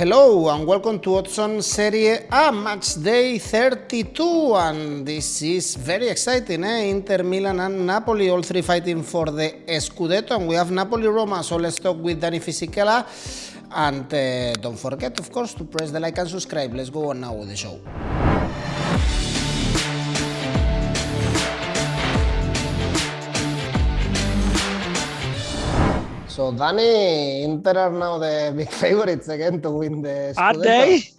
Hello and welcome to Serie A Matchday 32, and this is very exciting, Inter Milan and Napoli, all three fighting for the Scudetto, and we have Napoli-Roma, so let's talk with Daniele Fisichella, and don't forget, of course, to press the like and subscribe. Let's go on now with the show. So, Danny, Inter are now the big favorites again to win the Scudetto.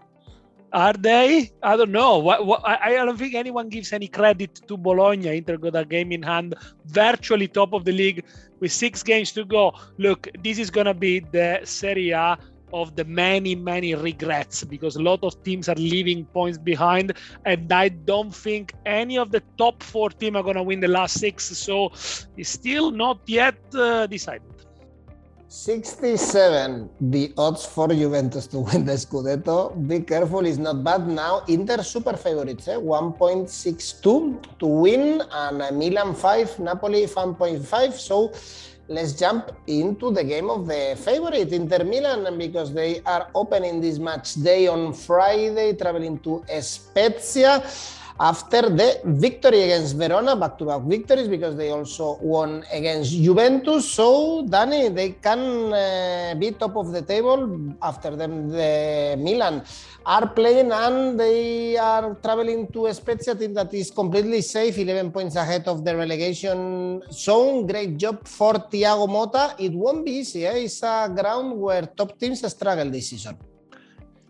Are they? I don't know. I don't think anyone gives any credit to Bologna. Inter got a game in hand, virtually top of the league with 6 games to go. Look, this is going to be the Serie A of the many regrets, because a lot of teams are leaving points behind, and I don't think any of the top 4 teams are going to win the last 6. So it's still not yet decided. 67 the odds for Juventus to win the Scudetto. Be careful, it's not bad. Now Inter super favorites, 1.62 to win, and Milan 5, Napoli 5.5. So let's jump into the game of the favorite, Inter Milan, because they are opening this match day on Friday, traveling to Spezia after the victory against Verona, back-to-back victories, because they also won against Juventus. So, Danny, they can be top of the table. After them, the Milan are playing, and they are traveling to Spezia, a team that is completely safe, 11 points ahead of the relegation zone. Great job for Thiago Motta. It won't be easy. It's a ground where top teams struggle this season.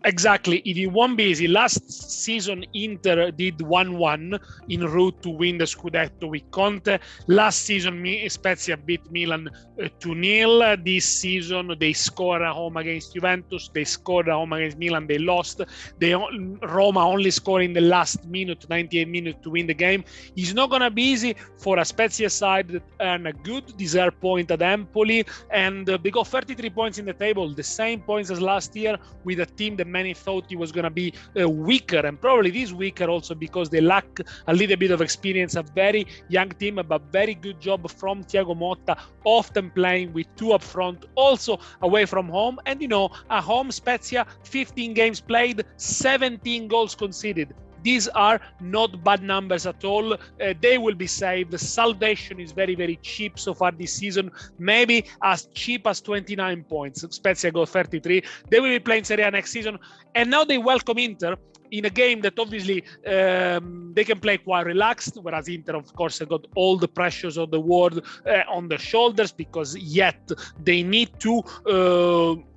Exactly. It won't be easy. Last season, Inter did 1-1 en route to win the Scudetto with Conte. Last season, Spezia beat Milan 2-0. This season, they scored at home against Juventus. They scored at home against Milan. They lost. Roma only scored in the last minute, 98 minutes, to win the game. It's not going to be easy for a Spezia side that earn a good deserved point at Empoli. And they got 33 points in the table, the same points as last year, with a team that many thought it was going to be weaker, and probably this weaker also because they lack a little bit of experience. A very young team, but very good job from Thiago Motta, often playing with 2 up front, also away from home. And at home, Spezia, 15 games played, 17 goals conceded. These are not bad numbers at all. They will be saved. The salvation is very cheap so far this season. Maybe as cheap as 29 points. Spezia got 33. They will be playing Serie A next season. And now they welcome Inter in a game that obviously they can play quite relaxed, whereas Inter, of course, have got all the pressures of the world on their shoulders, because yet they need to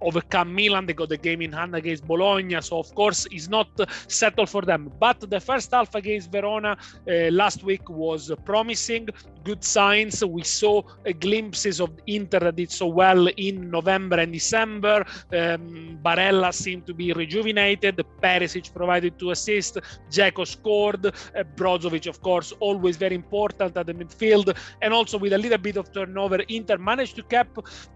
overcome Milan. They got the game in hand against Bologna, so of course it's not settled for them. But the first half against Verona last week was promising, good signs. We saw glimpses of Inter that did so well in November and December. Barella seemed to be rejuvenated. Perisic provided 2 assists. Dzeko scored. Brozovic, of course, always very important at the midfield. And also with a little bit of turnover, Inter managed to keep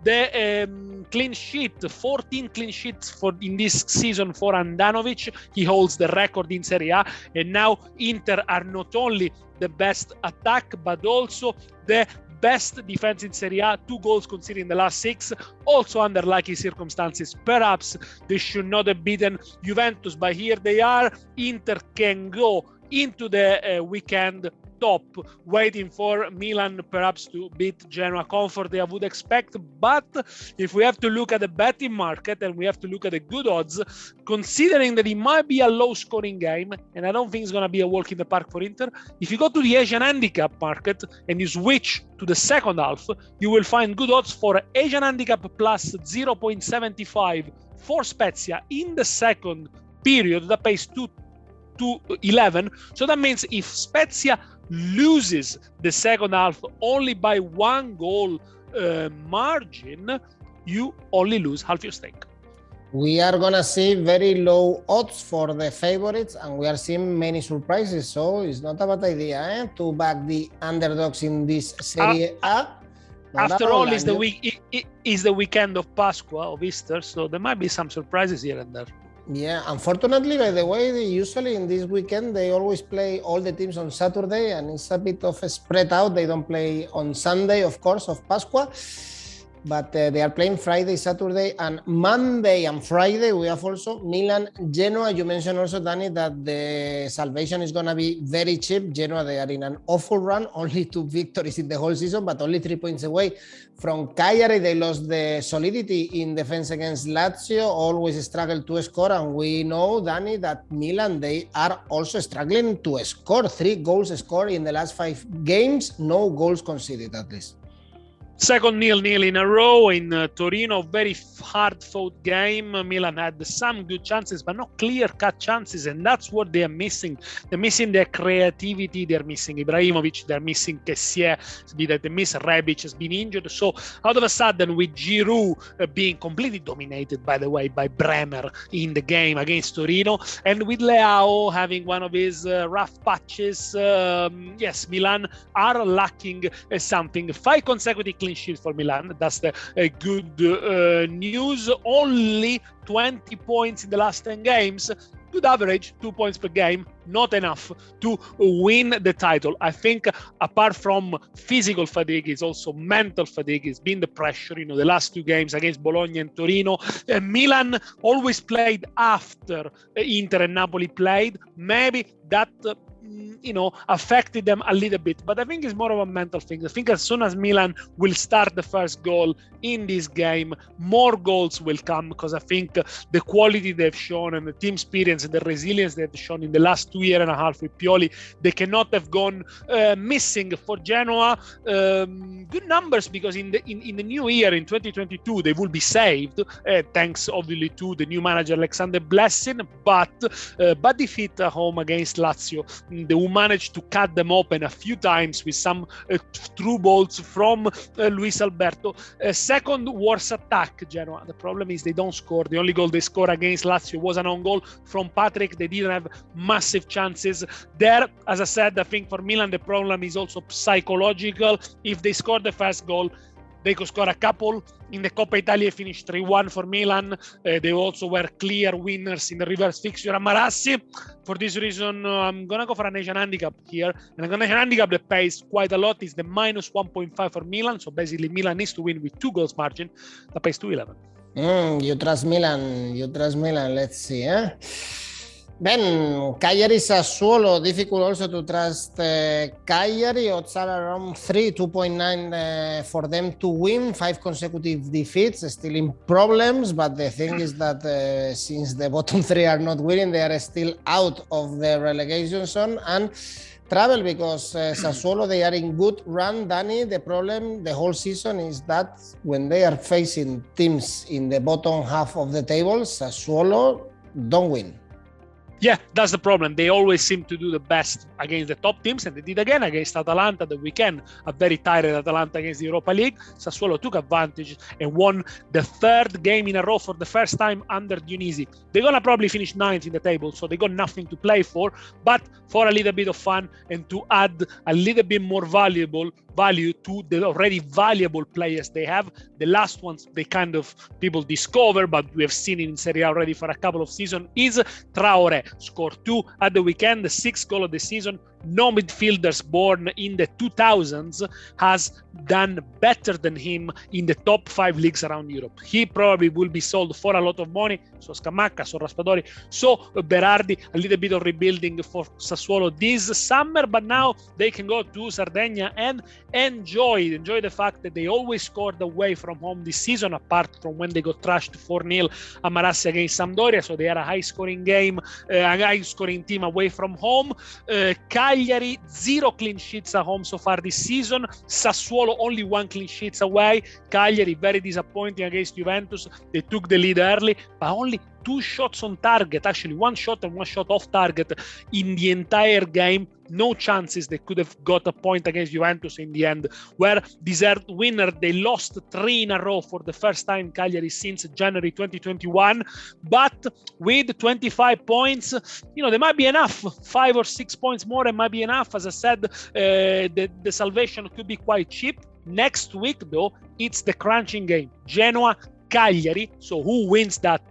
the clean sheet. 14 clean sheets in this season for Andanovic. He holds the record in Serie A. And now Inter are not only the best attack, but also the best defense in Serie A, 2 goals conceded in the last 6, also under lucky circumstances. Perhaps they should not have beaten Juventus, but here they are. Inter can go into the weekend top, waiting for Milan perhaps to beat Genoa comfortably, I would expect. But if we have to look at the betting market and we have to look at the good odds, considering that it might be a low scoring game, and I don't think it's going to be a walk in the park for Inter, if you go to the Asian handicap market and you switch to the second half, you will find good odds for Asian handicap plus 0.75 for Spezia in the second period. That pays 2-11. So that means if Spezia loses the second half only by 1 goal margin, you only lose half your stake. We are going to see very low odds for the favorites, and we are seeing many surprises. So it's not a bad idea to back the underdogs in this Serie A. After all, it's the weekend of Pasqua, of Easter, so there might be some surprises here and there. Yeah, unfortunately, by the way, usually in this weekend, they always play all the teams on Saturday, and it's a bit of a spread out. They don't play on Sunday, of course, of Pasqua. but they are playing Friday, Saturday, and Monday and Friday. We have also Milan, Genoa. You mentioned also, Danny, that the salvation is going to be very cheap. Genoa, they are in an awful run, only 2 victories in the whole season, but only 3 points away from Cagliari. They lost the solidity in defense against Lazio, always struggled to score, and we know, Danny, that Milan, they are also struggling to score. 3 goals scored in the last 5 games, no goals conceded at least. Second 0-0 in a row in Torino, very hard-fought game. Milan had some good chances, but not clear-cut chances, and that's what they are missing. They're missing their creativity. They're missing Ibrahimovic. They're missing Kessié. They miss Rebic, has been injured. So out of a sudden, with Giroud being completely dominated, by the way, by Bremer in the game against Torino, and with Leao having one of his rough patches, yes, Milan are lacking something. 5 consecutive clean sheets for Milan. That's the good news. Only 20 points in the last 10 games. Good average, 2 points per game, not enough to win the title. I think apart from physical fatigue, it's also mental fatigue. It's been the pressure, the last 2 games against Bologna and Torino. Milan always played after Inter and Napoli played. Maybe that affected them a little bit, but I think it's more of a mental thing. I think as soon as Milan will start the first goal in this game, more goals will come, because I think the quality they've shown and the team experience and the resilience they've shown in the last 2.5 years with Pioli, they cannot have gone missing. For Genoa, good numbers, because in the new year, in 2022, they will be saved, thanks obviously to the new manager Alexander Blessing, but defeat at home against Lazio, who managed to cut them open a few times with some through balls from Luis Alberto. Second worst attack, Genoa. The problem is they don't score. The only goal they scored against Lazio was an own goal from Patrick. They didn't have massive chances there. As I said, I think for Milan the problem is also psychological. If they score the first goal, they could score a couple. In the Coppa Italia, finished 3-1 for Milan. They also were clear winners in the reverse fixture at Marassi. For this reason, I'm going to go for an Asian handicap here. And I'm going to handicap that pays quite a lot. It's the minus 1.5 for Milan. So basically, Milan needs to win with 2 goals margin. That pays 2.11. You trust Milan. Let's see. Then Cagliari, Sassuolo, difficult also to trust Cagliari. Odds are around 2.9 for them to win. 5 consecutive defeats, still in problems. But the thing is that since the bottom 3 are not winning, they are still out of the relegation zone and trouble, because Sassuolo, they are in good run. Danny, the problem the whole season is that when they are facing teams in the bottom half of the table, Sassuolo don't win. Yeah, that's the problem. They always seem to do the best against the top teams, and they did again against Atalanta the weekend. A very tired Atalanta against the Europa League. Sassuolo took advantage and won the 3rd game in a row for the first time under Udinese. They're going to probably finish 9th in the table, so they got nothing to play for. But for a little bit of fun and to add a little bit more value to the already valuable players they have, the last ones they kind of people discover, but we have seen it in Serie A already for a couple of seasons, is Traoré. Scored 2 at the weekend, the 6th goal of the season. No midfielders born in the 2000s has done better than him in the top 5 leagues around Europe. He probably will be sold for a lot of money. So Scamacca, so Raspadori, so Berardi. A little bit of rebuilding for Sassuolo this summer, but now they can go to Sardinia and enjoy the fact that they always scored away from home this season, apart from when they got trashed 4-0 at Marassi against Sampdoria. So they are a high-scoring game, a high-scoring team away from home. Cagliari, 0 clean sheets at home so far this season. Sassuolo, only 1 clean sheets away. Cagliari, very disappointing against Juventus. They took the lead early, but only 2 shots on target. Actually, 1 shot and 1 shot off target in the entire game. No chances they could have got a point against Juventus in the end. Were deserved winner. They lost 3 in a row for the first time, Cagliari, since January 2021. But with 25 points, there might be enough. 5 or 6 points more, it might be enough. As I said, the salvation could be quite cheap. Next week, though, it's the crunching game. Genoa, Cagliari. So who wins that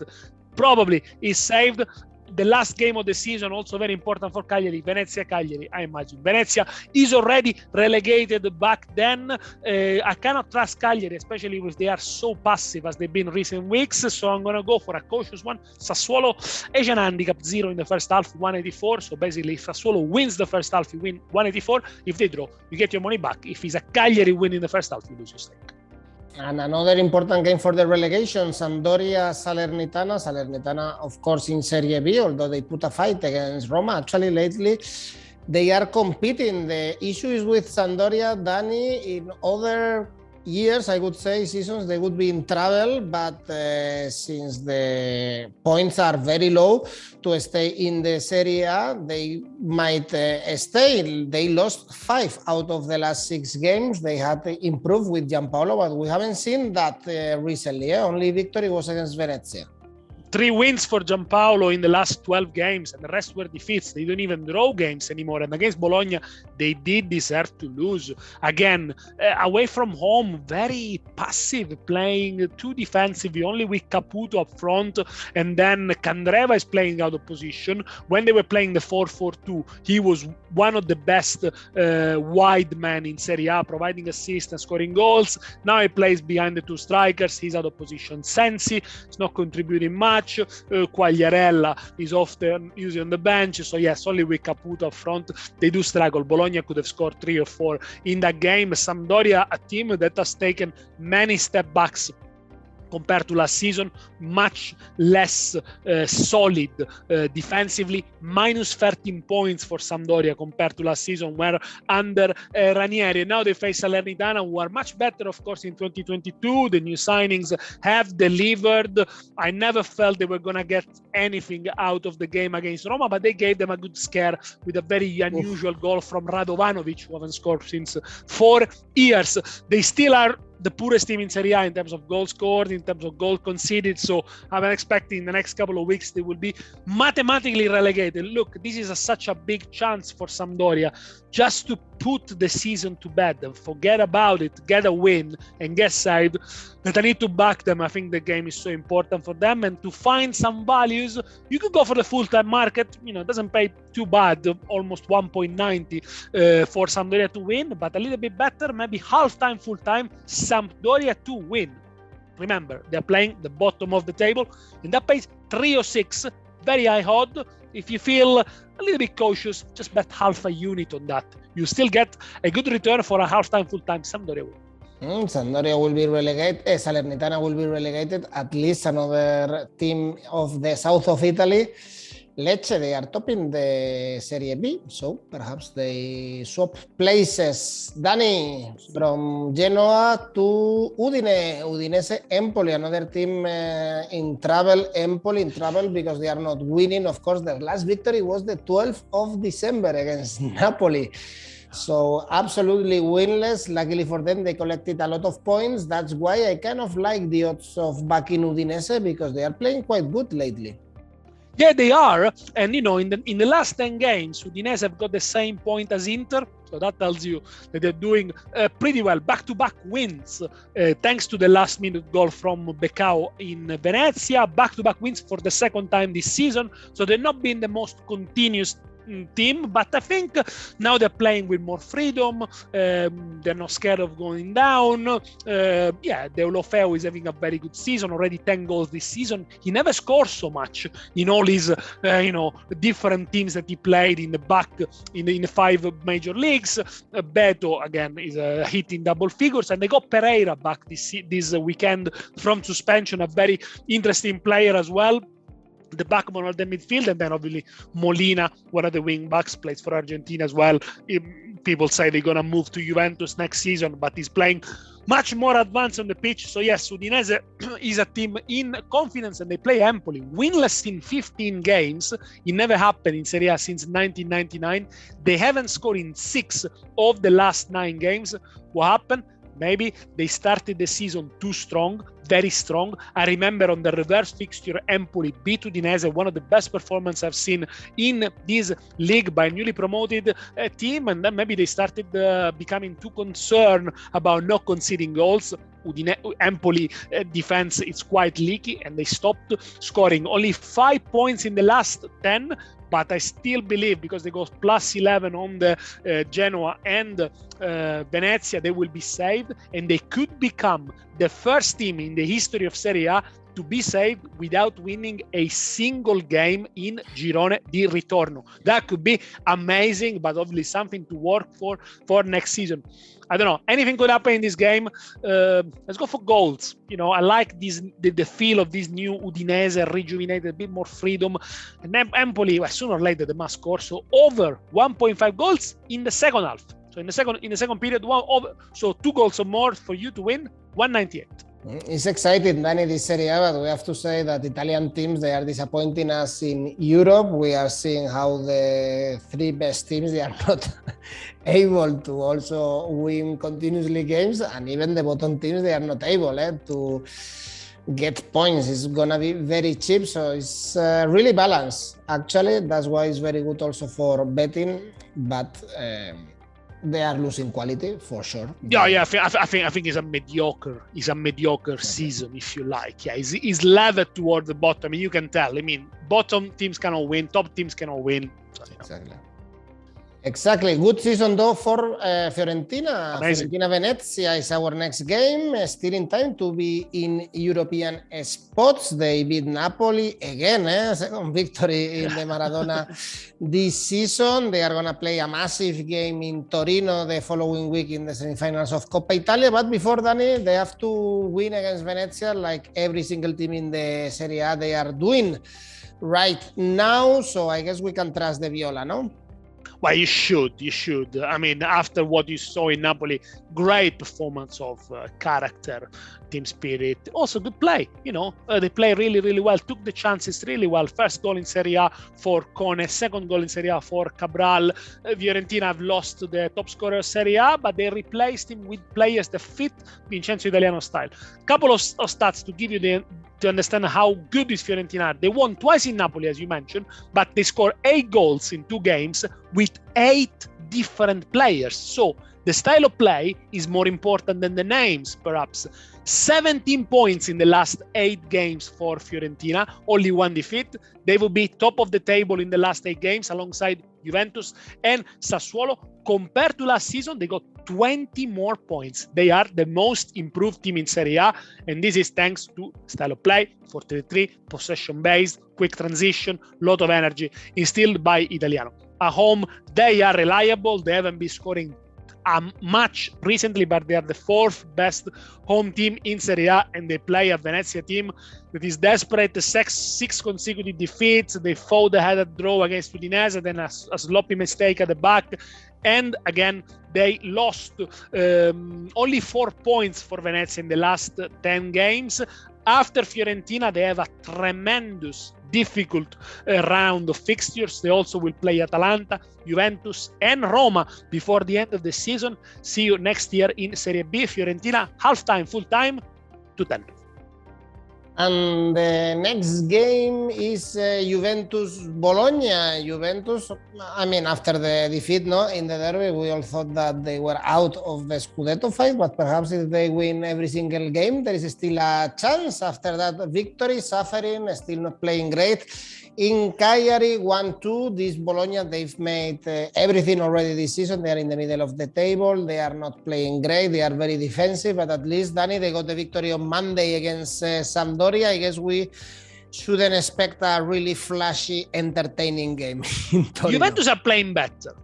probably is saved. the last game of the season, also very important for Cagliari, Venezia-Cagliari, I imagine. Venezia is already relegated back then. I cannot trust Cagliari, especially if they are so passive as they've been recent weeks, so I'm going to go for a cautious one. Sassuolo, Asian handicap 0 in the first half, 184. So basically, if Sassuolo wins the first half, you win 184. If they draw, you get your money back. If it's a Cagliari win in the first half, you lose your stake. And another important game for the relegation, Sampdoria, Salernitana. Salernitana, of course, in Serie B, although they put a fight against Roma. Actually, lately, they are competing. The issue is with Sampdoria, Dani. In other years, I would say, seasons, they would be in trouble, but since the points are very low to stay in the Serie A, they might stay. They lost 5 out of the last 6 games. They had to improve with Gianpaolo, but we haven't seen that recently. Only victory was against Venezia. 3 wins for Gianpaolo in the last 12 games, and the rest were defeats. They don't even draw games anymore. And against Bologna, they did deserve to lose. Again, away from home, very passive, playing too defensively, only with Caputo up front. And then Candreva is playing out of position. When they were playing the 4-4-2, he was one of the best wide men in Serie A, providing assists and scoring goals. Now he plays behind the 2 strikers. He's out of position. Sensi is not contributing much. Quagliarella is often using on the bench, so yes, only with Caputo up front they do struggle. Bologna could have scored 3 or 4 in that game. Sampdoria, a team that has taken many step backs compared to last season, much less solid defensively, minus 13 points for Sampdoria compared to last season, where under Ranieri. Now they face Salernitana, who are much better, of course, in 2022. The new signings have delivered. I never felt they were going to get anything out of the game against Roma, but they gave them a good scare with a very unusual goal from Radovanovic, who haven't scored since 4 years. They still are the poorest team in Serie A in terms of goals scored, in terms of goals conceded. So I'm expecting in the next couple of weeks they will be mathematically relegated. Look, this is such a big chance for Sampdoria just to put the season to bed and forget about it, get a win and get saved. That I need to back them. I think the game is so important for them, and to find some values, you could go for the full-time market. You know, it doesn't pay too bad, almost 1.90 for Sampdoria to win, but a little bit better, maybe half-time, full-time, Sampdoria to win. Remember, they're playing the bottom of the table, and that pays 306, very high odd. If you feel a little bit cautious, just bet half a unit on that. You still get a good return for a half-time, full-time Sampdoria win. Sampdoria will be relegated. Salernitana will be relegated. At least another team of the south of Italy. Lecce, they are top in the Serie B, so perhaps they swap places. Dani, from Genoa to Udinese, Empoli, another team in trouble. Empoli in trouble because they are not winning. Of course, their last victory was the 12th of December against Napoli. So absolutely winless. Luckily for them, they collected a lot of points. That's why I kind of like the odds of backing Udinese, because they are playing quite good lately. Yeah, they are. And, you know, in the last 10 games, Udinese have got the same point as Inter. So that tells you that they're doing pretty well. Back-to-back wins, thanks to the last-minute goal from Becao in Venezia. Back-to-back wins for the second time this season. So they're not being the most continuous team, but I think now they're playing with more freedom. They're not scared of going down. Deulofeu is having a very good season, already 10 goals this season. He never scores so much in all his different teams that he played in the back in the 5 major leagues. Beto again is hitting double figures, and they got Pereira back this weekend from suspension, a very interesting player as well. The backbone of the midfield, and then obviously Molina, one of the wing backs, plays for Argentina as well. People say they're gonna move to Juventus next season, but he's playing much more advanced on the pitch. So yes, Udinese is a team in confidence, and they play Empoli, winless in 15 games. It never happened in Serie A since 1999. They haven't scored in 6 of the last 9 games. What happened? Maybe they started the season too strong, very strong. I remember on the reverse fixture, Empoli beat Udinese, one of the best performances I've seen in this league by a newly promoted team. And then maybe they started becoming too concerned about not conceding goals. Empoli defense is quite leaky, and they stopped scoring. Only 5 points in the last 10, but I still believe, because they got plus 11 on the Genoa and Venezia, they will be saved, and they could become the first team in the history of Serie A to be saved without winning a single game in Girone di Ritorno. That could be amazing, but obviously something to work for next season. I don't know. Anything could happen in this game. Let's go for goals. I like the feel of this new Udinese, rejuvenated, a bit more freedom. And then Empoli, sooner or later, they must score. So over 1.5 goals in the second half. So in the second period, so 2 goals or more for you to win, 198. It's exciting, Danny, this Serie A, but we have to say that Italian teams, they are disappointing us in Europe. We are seeing how the 3 best teams, they are not able to also win continuously games, and even the bottom teams, they are not able to get points. It's going to be very cheap, so it's really balanced, actually. That's why it's very good also for betting, but they are losing quality for sure. Yeah. I think it's a mediocre. It's a mediocre season, if you like. Yeah, it's levered toward the bottom. You can tell. Bottom teams cannot win. Top teams cannot win. So, Exactly. Good season though for Fiorentina. Amazing. Fiorentina Venezia is our next game. Still in time to be in European spots. They beat Napoli again. Second victory in the Maradona this season. They are going to play a massive game in Torino the following week in the semifinals of Coppa Italia. But before, Dani, they have to win against Venezia like every single team in the Serie A they are doing right now. So I guess we can trust the Viola, no? Well, you should. After what you saw in Napoli, great performance of character, team spirit, also good play. They play really, really well, took the chances really well. First goal in Serie A for Cone, second goal in Serie A for Cabral. Fiorentina have lost the top scorer Serie A, but they replaced him with players that fit Vincenzo Italiano style. Couple of stats to give you to understand how good is Fiorentina. They won twice in Napoli, as you mentioned, but they scored 8 goals in 2 games with 8 different players. So the style of play is more important than the names, perhaps. 17 points in the last 8 games for Fiorentina, only 1 defeat. They will be top of the table in the last 8 games alongside Juventus and Sassuolo. Compared to last season, they got 20 more points. They are the most improved team in Serie A, and this is thanks to style of play, 4-3-3, possession-based, quick transition, lot of energy, instilled by Italiano. At home, they are reliable. They haven't been scoring much recently, but they are the 4th best home team in Serie A, and they play a Venezia team that is desperate. 6 consecutive defeats. They fought a headed draw against Udinese, then a sloppy mistake at the back, and again they lost. Only 4 points for Venezia in the last 10 games. After Fiorentina, they have a tremendous difficult round of fixtures. They also will play Atalanta, Juventus and Roma before the end of the season. See you next year in Serie B. Fiorentina, half-time, full-time, 2-10. And the next game is Juventus-Bologna. Juventus, after the defeat in the derby, we all thought that they were out of the Scudetto fight, but perhaps if they win every single game, there is still a chance. After that victory, suffering, still not playing great. In Cagliari, 1-2, this Bologna, they've made everything already this season. They are in the middle of the table. They are not playing great. They are very defensive, but at least, Danny, they got the victory on Monday against Sampdoria. I guess we shouldn't expect a really flashy, entertaining game in Torino. Juventus are playing better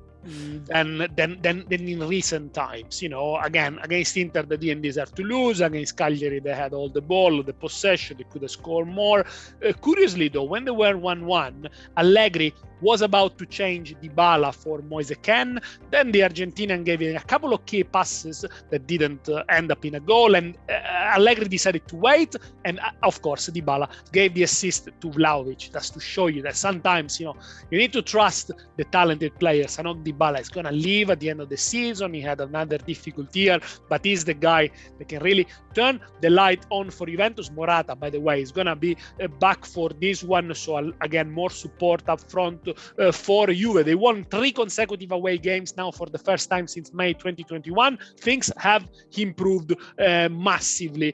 than in recent times. Again, against Inter, they didn't deserve to lose. Against Cagliari, they had all the ball, the possession. They could have scored more. Curiously, though, when they were 1-1, Allegri was about to change Dybala for Moise Kean. Then the Argentinian gave him a couple of key passes that didn't end up in a goal, and Allegri decided to wait. And of course, Dybala gave the assist to Vlahovic. That's to show you that sometimes, you need to trust the talented players and not Dybala is going to leave at the end of the season. He had another difficult year, but he's the guy that can really turn the light on for Juventus. Morata, by the way, is going to be back for this one. So again, more support up front for Juve. They won 3 consecutive away games now for the first time since May 2021. Things have improved massively.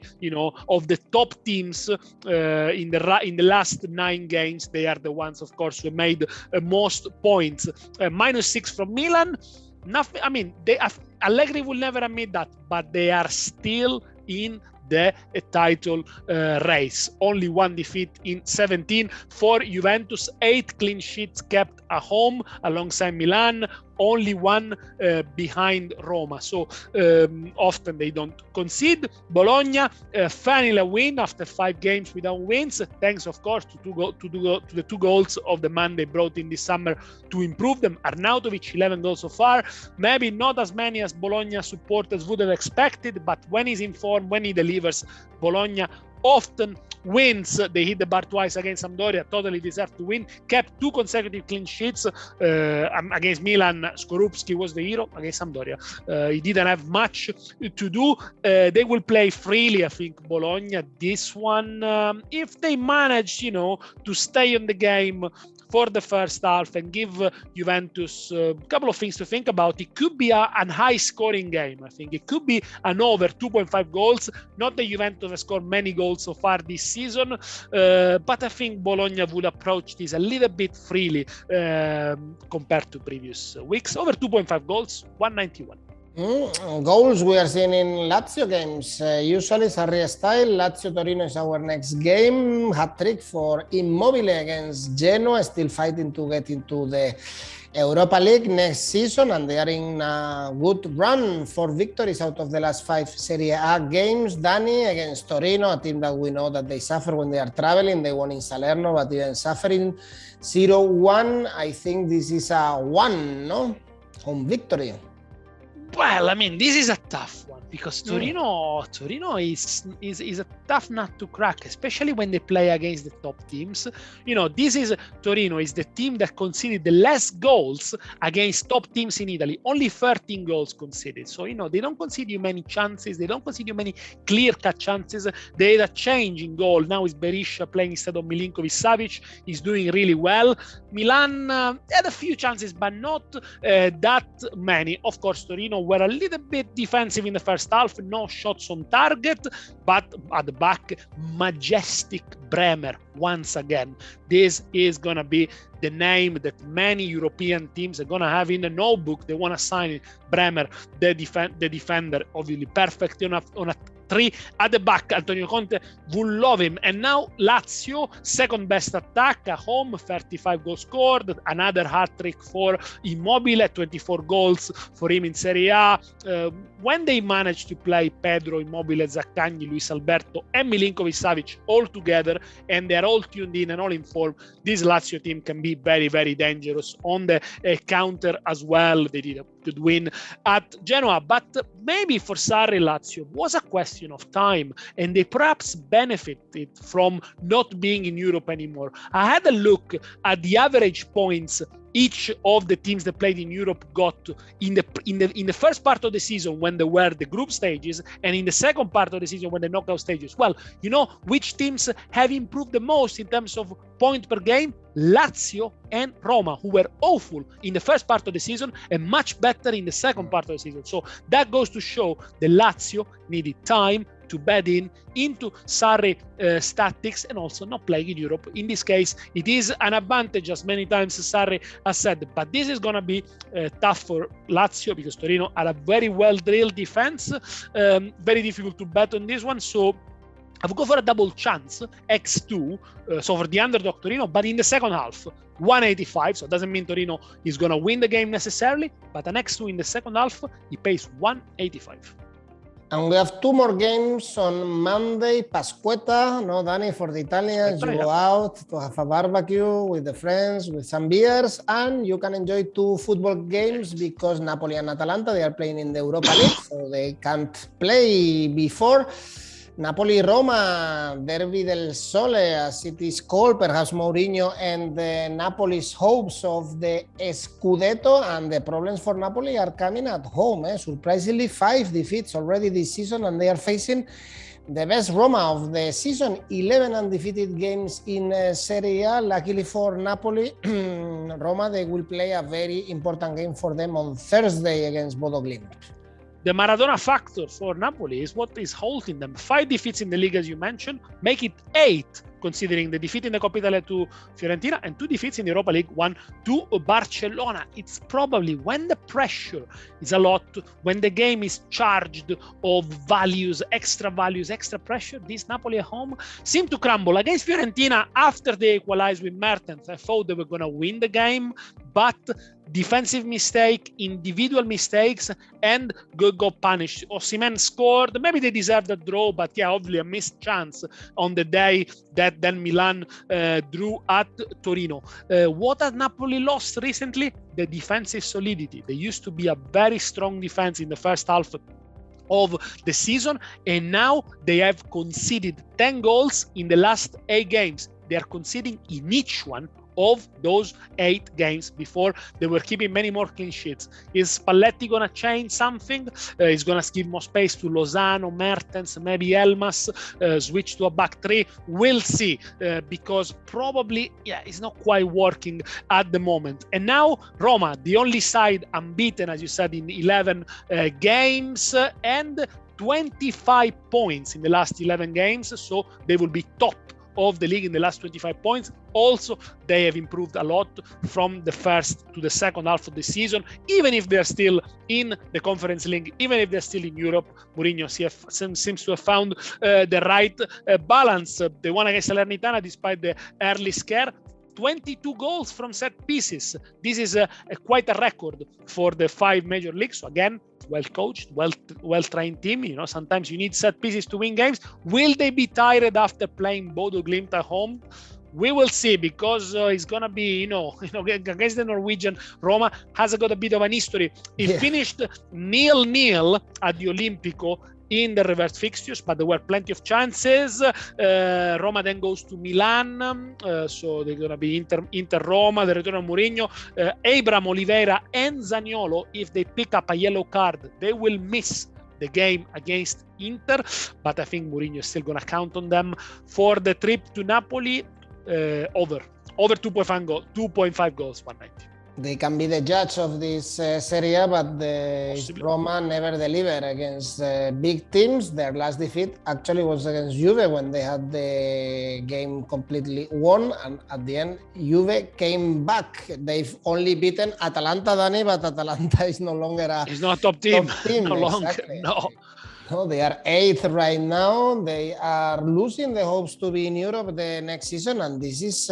Of the top teams in the last 9 games, they are the ones, of course, who made most points. -6 from Milan. Nothing. I mean, Allegri will never admit that, but they are still in the title race. Only 1 defeat in 17 for Juventus. 8 clean sheets kept at home alongside Milan. Only 1 behind Roma. So often they don't concede. Bologna finally a win after 5 games without wins. Thanks, of course, to the 2 goals of the man they brought in this summer to improve them. Arnautovic, 11 goals so far. Maybe not as many as Bologna supporters would have expected, but when he's in form, when he delivers, Bologna often wins. They hit the bar twice against Sampdoria, totally deserved to win. Kept 2 consecutive clean sheets against Milan. Skorupski was the hero. Against Sampdoria, he didn't have much to do. They will play freely, I think, Bologna this one, if they manage to stay in the game for the first half and give Juventus a couple of things to think about. It could be a high scoring game. I think it could be an over 2.5 goals. Not that Juventus has scored many goals so far this season, but I think Bologna would approach this a little bit freely compared to previous weeks. Over 2.5 goals, 191. Goals we are seeing in Lazio games. Usually Serie A style. Lazio Torino is our next game. Hat-trick for Immobile against Genoa, still fighting to get into the Europa League next season, and they are in a good run for victories out of the last 5 Serie A games. Dani against Torino, a team that we know that they suffer when they are traveling. They won in Salerno, but even suffering 0-1. I think this is a 1, home victory. Well, I mean, this is a tough one because Torino is a tough nut to crack, especially when they play against the top teams. Torino is the team that conceded the less goals against top teams in Italy. Only 13 goals conceded. So, they don't concede you many chances. They don't concede you many clear-cut chances. They had a change in goal. Now is Berisha playing instead of Milinkovic-Savic. He's doing really well. Milan had a few chances, but not that many. Of course, Torino were a little bit defensive in the first half. No shots on target, but at the back, majestic Bremer once again. This is going to be the name that many European teams are going to have in the notebook. They want to sign Bremer, the defender, obviously perfect on a 3 at the back. Antonio Conte will love him. And now Lazio, second best attack at home, 35 goals scored, another hat-trick for Immobile, 24 goals for him in Serie A. When they manage to play Pedro, Immobile, Zaccagni, Luis Alberto and Milinkovic-Savic all together, and they're all tuned in and all in form, this Lazio team can be very, very dangerous on the counter as well. They did a good win at Genoa, but maybe for Sarri, Lazio was a question of time, and they perhaps benefited from not being in Europe anymore. I had a look at the average points each of the teams that played in Europe got in the first part of the season when they were the group stages, and in the second part of the season when the knockout stages. Well, which teams have improved the most in terms of point per game? Lazio and Roma, who were awful in the first part of the season and much better in the second part of the season. So that goes to show the Lazio needed time to bed into Sarri tactics and also not playing in Europe. In this case, it is an advantage, as many times Sarri has said, but this is going to be tough for Lazio because Torino had a very well-drilled defense. Very difficult to bet on this one. So I would go for a double chance, X2, so for the underdog Torino, but in the second half, 185. So it doesn't mean Torino is going to win the game necessarily, but an X2 in the second half, he pays 185. And we have 2 more games on Monday. Pasquetta, Dani, for the Italians. You go out to have a barbecue with the friends, with some beers, and you can enjoy 2 football games because Napoli and Atalanta, they are playing in the Europa League, so they can't play before. Napoli-Roma, Derby del Sole, as it is called, perhaps Mourinho and Napoli's hopes of the Scudetto, and the problems for Napoli are coming at home. Surprisingly, 5 defeats already this season, and they are facing the best Roma of the season, 11 undefeated games in Serie A. Luckily for Napoli, Roma, they will play a very important game for them on Thursday against Bodo Glimt. The Maradona factor for Napoli is what is holding them. 5 defeats in the league, as you mentioned, make it 8, considering the defeat in the Coppa Italia to Fiorentina and 2 defeats in the Europa League, 1 to Barcelona. It's probably when the pressure is a lot, when the game is charged of values, extra pressure, this Napoli at home seem to crumble. Against Fiorentina, after they equalized with Mertens, I thought they were going to win the game, but defensive mistake, individual mistakes, and got punished. Osimhen scored. Maybe they deserved a draw, but yeah, obviously a missed chance on the day that then Milan drew at Torino. What has Napoli lost recently? The defensive solidity. They used to be a very strong defense in the first half of the season, and now they have conceded 10 goals in the last 8 games. They are conceding in each one of those 8 games. Before, they were keeping many more clean sheets. Is Spalletti going to change something? He's going to give more space to Lozano, Mertens, maybe Elmas, switch to a back 3. We'll see, because probably, it's not quite working at the moment. And now Roma, the only side unbeaten, as you said, in 11 games, and 25 points in the last 11 games. So they will be top of the league in the last 25 points. Also, they have improved a lot from the first to the second half of the season. Even if they're still in the Conference League, even if they're still in Europe, Mourinho seems to have found the right balance. They won against Salernitana despite the early scare. 22 goals from set pieces. This is quite a record for the 5 major leagues. So again, well-coached, well-trained team. Sometimes you need set pieces to win games. Will they be tired after playing Bodo Glimt at home? We will see, because it's going to be, against the Norwegian. Roma has got a bit of an history. It finished 0-0 at the Olimpico in the reverse fixtures, but there were plenty of chances. Roma then goes to Milan, so they're going to be Inter Roma, the return of Mourinho. Abraham, Oliveira, and Zaniolo, if they pick up a yellow card, they will miss the game against Inter, but I think Mourinho is still going to count on them for the trip to Napoli. Over 2.5 goals, 190. They can be the judge of this Serie A, but Roma never deliver against big teams. Their last defeat actually was against Juve, when they had the game completely won, and at the end Juve came back. They've only beaten Atalanta, Dani, but Atalanta is no longer it's not a top team. No longer. No, they are 8th right now. They are losing the hopes to be in Europe the next season, and this is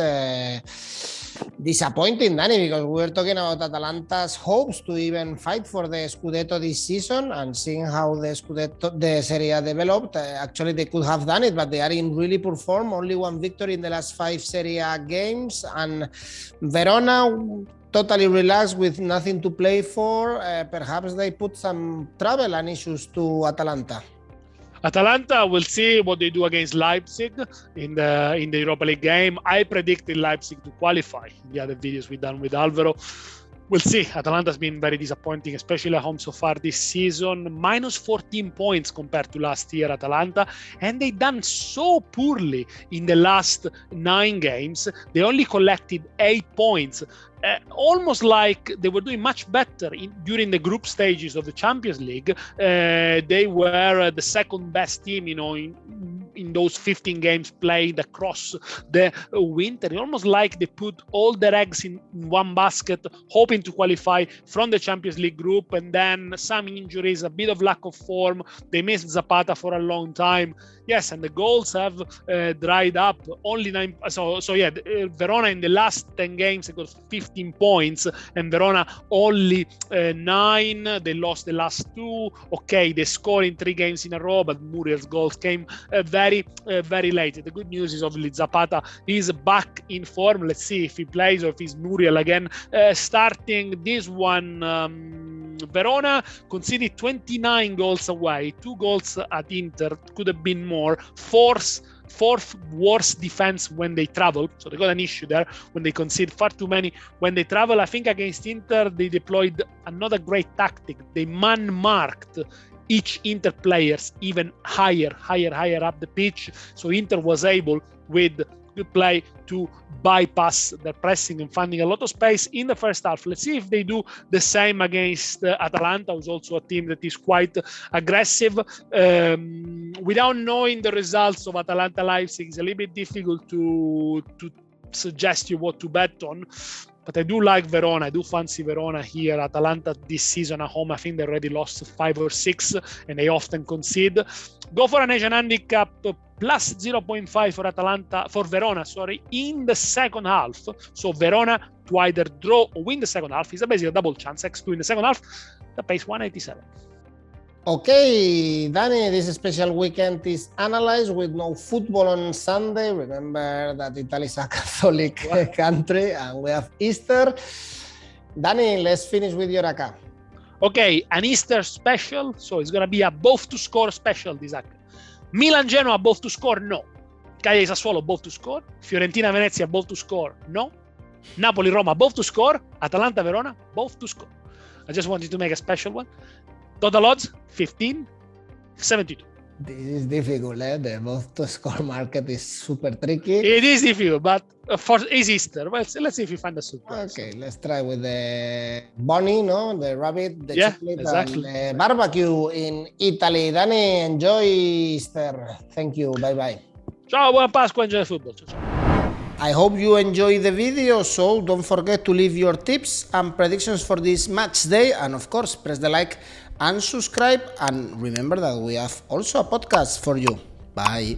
disappointing, Danny, because we were talking about Atalanta's hopes to even fight for the Scudetto this season, and seeing how the Serie A developed, actually they could have done it, but they are in really poor form. Only 1 victory in the last 5 Serie A games, and Verona totally relaxed with nothing to play for. Perhaps they put some trouble and issues to Atalanta. Atalanta, we'll see what they do against Leipzig in the Europa League game. I predicted Leipzig to qualify in the other videos we've done with Alvaro. We'll see. Atalanta's been very disappointing, especially at home so far this season. Minus 14 points compared to last year, Atalanta. And they've done so poorly in the last 9 games. They only collected 8 points. Almost like they were doing much better during the group stages of the Champions League. They were the second best team, in those 15 games played across the winter. Almost like they put all their eggs in one basket, hoping to qualify from the Champions League group, and then some injuries, a bit of lack of form. They missed Zapata for a long time. Yes, and the goals have dried up. Only 9. Verona in the last 10 games they got 15 points, and Verona only 9. They lost the last 2. Okay, they scored in 3 games in a row, but Muriel's goals came very late. The good news is obviously Zapata is back in form. Let's see if he plays or if he's Muriel again starting this one. Verona conceded 29 goals away, 2 goals at Inter, could have been more. Fourth worst defense when they travel, so they got an issue there when they concede far too many when they travel. I think against Inter they deployed another great tactic. They man-marked each Inter players even higher up the pitch, so Inter was able with good play to bypass their pressing and finding a lot of space in the first half. Let's see if they do the same against Atalanta, who's also a team that is quite aggressive. Without knowing the results of Atalanta Leipzig, it's a little bit difficult to suggest you what to bet on. But I do like Verona. I do fancy Verona here. Atalanta this season at home, I think they already lost 5 or 6 and they often concede. Go for an Asian handicap plus 0.5 for Verona, in the second half. So Verona to either draw or win the second half is basically a double chance. X2 in the second half, the pace 187. Okay, Danny, this special weekend is analyzed with no football on Sunday. Remember that Italy is a Catholic country and we have Easter. Danny, let's finish with your ACCA. Okay, an Easter special. So it's going to be a both to score special this ACCA. Milan Genoa both to score? No. Cagliari Sassuolo both to score? Fiorentina Venezia both to score? No. Napoli Roma both to score? Atalanta Verona both to score. I just wanted to make a special one. Total odds 15.72. This is difficult, The both to score market is super tricky. It is difficult, but it's Easter. Well, let's see if we find a surprise. Okay, let's try with the bunny, the rabbit, the chocolate, exactly. And the barbecue in Italy. Danny, enjoy Easter. Thank you. Bye-bye. Ciao, buona Pasqua, enjoy football. Ciao. I hope you enjoyed the video, so don't forget to leave your tips and predictions for this match day, and of course press the like and subscribe, and remember that we have also a podcast for you. Bye.